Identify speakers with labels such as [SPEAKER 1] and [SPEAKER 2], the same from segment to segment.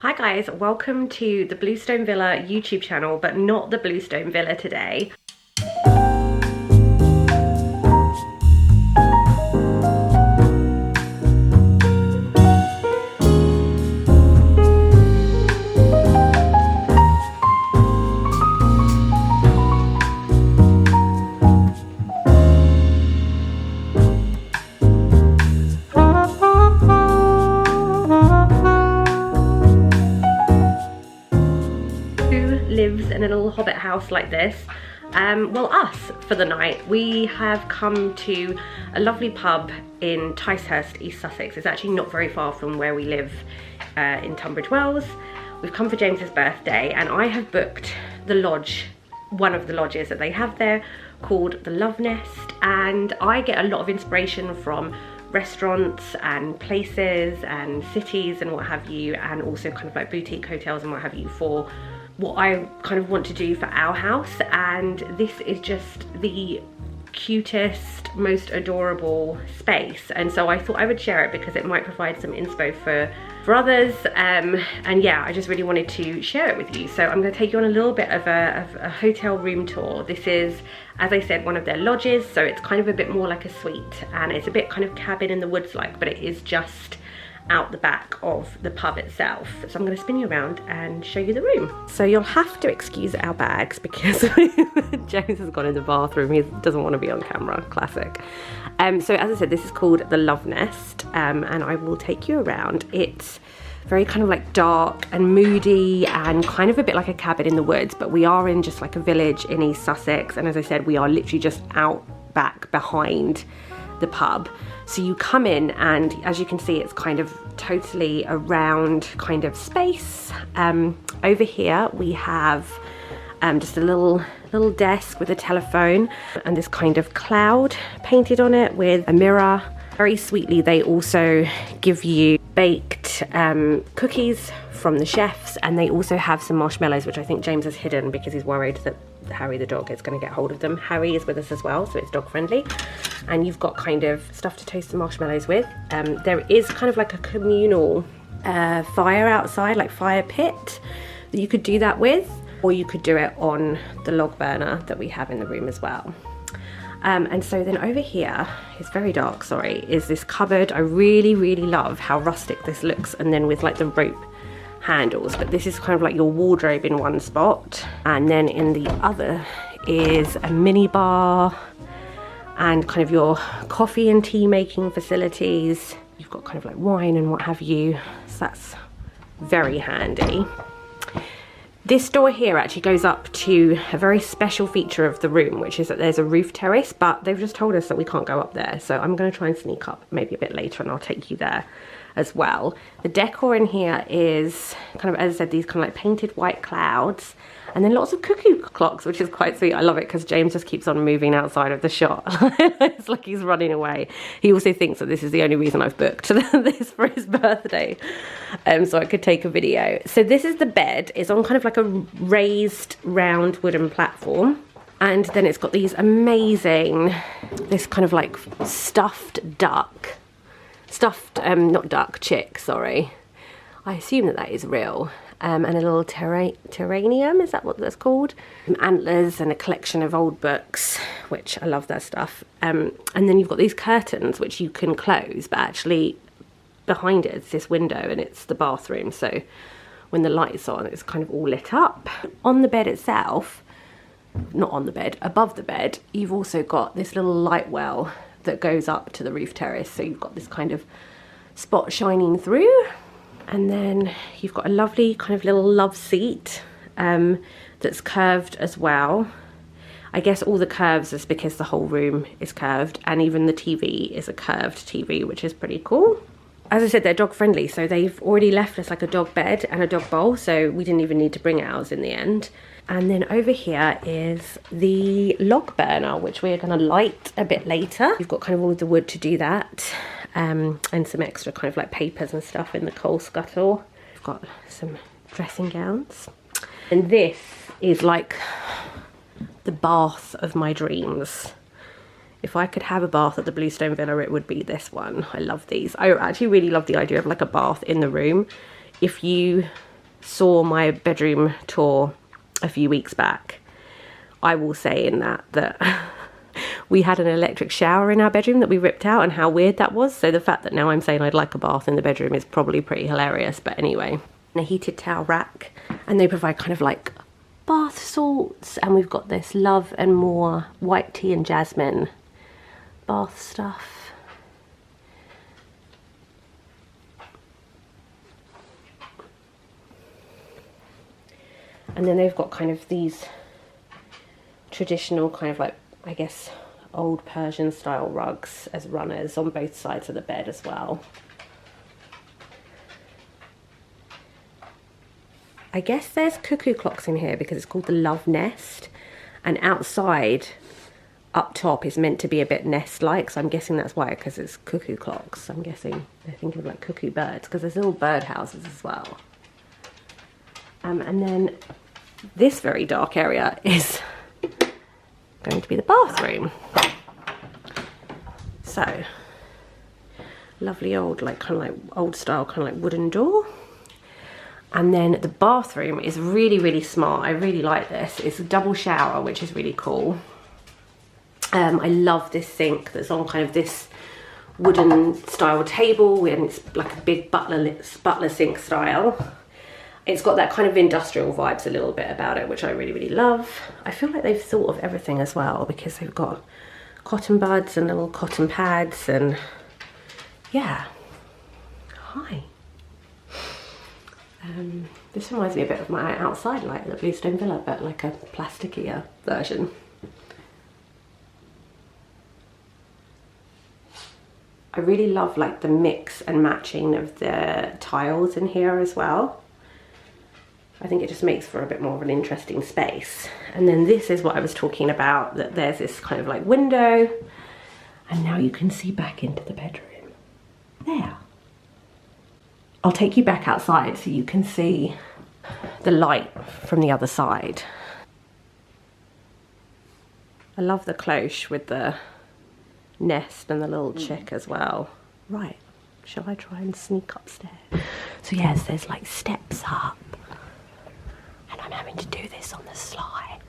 [SPEAKER 1] Hi guys, welcome to the Bluestone Villa YouTube channel, but not the Bluestone Villa today. Lives in a little hobbit house like this. Well, us for the night. We have come to a lovely pub in Ticehurst, East Sussex. It's actually not very far from where we live in Tunbridge Wells. We've come for James's birthday and I have booked the lodge, one of the lodges that they have there, called the Love Nest, and I get a lot of inspiration from restaurants and places and cities and what have you, and also kind of like boutique hotels and what have you for what I kind of want to do for our house. And this is just the cutest, most adorable space, and so I thought I would share it because it might provide some inspo for others, and yeah, I just really wanted to share it with you. So I'm going to take you on a little bit of a hotel room tour. This is, as I said, one of their lodges, so it's kind of a bit more like a suite, and it's a bit kind of cabin in the woods like, but it is just out the back of the pub itself. So I'm going to spin you around and show you the room. So you'll have to excuse our bags because James has gone in the bathroom. He doesn't want to be on camera, classic. So as I said, this is called the Love Nest, and I will take you around. It's very kind of like dark and moody and kind of a bit like a cabin in the woods, but we are in just like a village in East Sussex, and as I said, we are literally just out back behind the pub. So you come in and as you can see, it's kind of totally a round kind of space. Over here we have just a little desk with a telephone and this kind of cloud painted on it with a mirror. Very sweetly, they also give you baked cookies from the chefs, and they also have some marshmallows, which I think James has hidden because he's worried that Harry the dog is going to get hold of them. Harry is with us as well, so it's dog friendly. And you've got kind of stuff to toast the marshmallows with. There is kind of like a communal fire outside, like fire pit, that you could do that with, or you could do it on the log burner that we have in the room as well. And so then over here, it's very dark, sorry, is this cupboard. I really, really love how rustic this looks, and then with like the rope handles, but this is kind of like your wardrobe in one spot, and then in the other is a mini bar and kind of your coffee and tea making facilities. You've got kind of like wine and what have you, so that's very handy. This door here actually goes up to a very special feature of the room, which is that there's a roof terrace, but they've just told us that we can't go up there, so I'm going to try and sneak up maybe a bit later and I'll take you there as well. The decor in here is kind of, as I said, these kind of like painted white clouds, and then lots of cuckoo clocks, which is quite sweet. I love it because James just keeps on moving outside of the shot. It's like he's running away. He also thinks that this is the only reason I've booked this for his birthday, so I could take a video. So this is the bed. It's on kind of like a raised round wooden platform, and then it's got these amazing, this kind of like stuffed, not duck, chick, sorry. I assume that is real. And a little terrarium, is that what that's called? Antlers and a collection of old books, which I love that stuff. And then you've got these curtains, which you can close, but actually behind it is this window and it's the bathroom. So when the light's on, it's kind of all lit up. On the bed itself, not on the bed, above the bed, you've also got this little light well that goes up to the roof terrace, so you've got this kind of spot shining through, and then you've got a lovely kind of little love seat that's curved as well. I guess all the curves is because the whole room is curved, and even the TV is a curved TV, which is pretty cool. As I said, they're dog friendly, so they've already left us like a dog bed and a dog bowl, so we didn't even need to bring ours in the end. And then over here is the log burner, which we're going to light a bit later. You've got kind of all of the wood to do that, and some extra kind of like papers and stuff in the coal scuttle. We've got some dressing gowns. And this is like the bath of my dreams. If I could have a bath at the Bluestone Villa, it would be this one. I love these. I actually really love the idea of like a bath in the room. If you saw my bedroom tour a few weeks back, I will say in that we had an electric shower in our bedroom that we ripped out, and how weird that was. So the fact that now I'm saying I'd like a bath in the bedroom is probably pretty hilarious. But anyway, a heated towel rack, and they provide kind of like bath salts, and we've got this Love and More white tea and jasmine bath stuff. And then they've got kind of these traditional kind of like, I guess, old Persian style rugs as runners on both sides of the bed as well. I guess there's cuckoo clocks in here because it's called the Love Nest, and outside up top is meant to be a bit nest-like, so I'm guessing that's why, because it's cuckoo clocks. I'm guessing they're thinking of like cuckoo birds, because there's little bird houses as well. And then this very dark area is going to be the bathroom. So lovely old, like kind of like old style, kind of like wooden door. And then the bathroom is really, really smart. I really like this. It's a double shower, which is really cool. I love this sink that's on kind of this wooden style table, and it's like a big butler sink style. It's got that kind of industrial vibes a little bit about it, which I really, really love. I feel like they've thought of everything as well, because they've got cotton buds and little cotton pads, and yeah. Hi. This reminds me a bit of my outside, like the Bluestone Villa, but like a plasticier version. I really love like the mix and matching of the tiles in here as well. I think it just makes for a bit more of an interesting space. And then this is what I was talking about, that there's this kind of like window, and now you can see back into the bedroom. There. I'll take you back outside so you can see the light from the other side. I love the cloche with the nest and the little chick as well. Right, shall I try and sneak upstairs? So yes, there's like steps up, and I'm having to do this on the sly.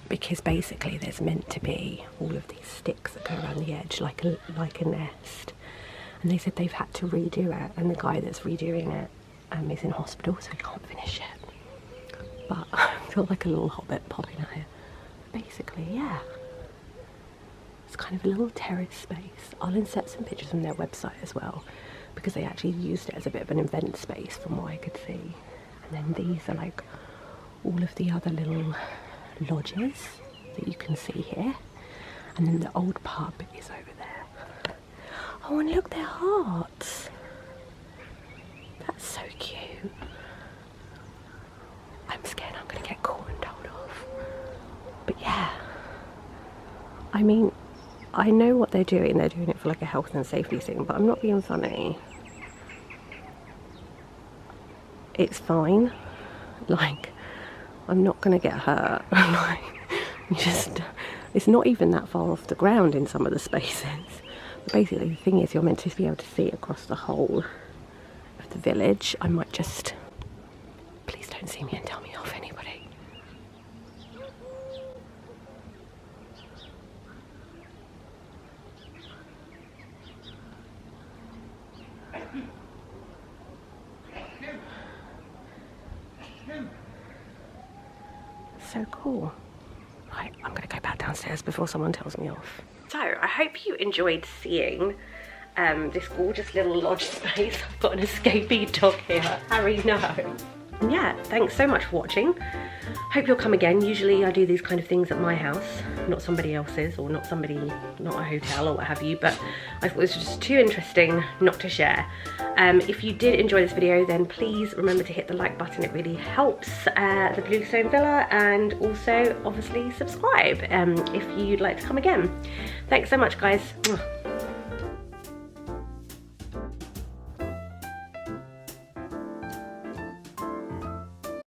[SPEAKER 1] Because basically there's meant to be all of these sticks that go around the edge like a nest. And they said they've had to redo it, and the guy that's redoing it is in hospital, so he can't finish it. But I feel like a little hobbit popping out here. Basically, yeah. It's kind of a little terrace space. I'll insert some pictures from their website as well, because they actually used it as a bit of an event space from what I could see. And then these are like all of the other little lodges that you can see here. And then the old pub is over there. Oh, and look, they're hearts. That's so cute. I'm scared I'm gonna get caught and told off. But yeah, I mean, I know what they're doing. They're doing it for like a health and safety thing, but I'm not being funny. It's fine. Like, I'm not gonna get hurt. Like, it's not even that far off the ground in some of the spaces. Basically, the thing is, you're meant to be able to see across the whole of the village. I might just... Please don't see me and tell me off, anybody. So cool. Right, I'm going to go back downstairs before someone tells me off. So, I hope you enjoyed seeing this gorgeous little lodge space. I've got an escapee dog here, Harry, no. And yeah, thanks so much for watching. Hope you'll come again. Usually I do these kind of things at my house, not somebody else's, or not a hotel or what have you, but I thought this was just too interesting not to share. If you did enjoy this video, then please remember to hit the like button. It really helps the Bluestone Villa, and also obviously subscribe if you'd like to come again. Thanks so much, guys.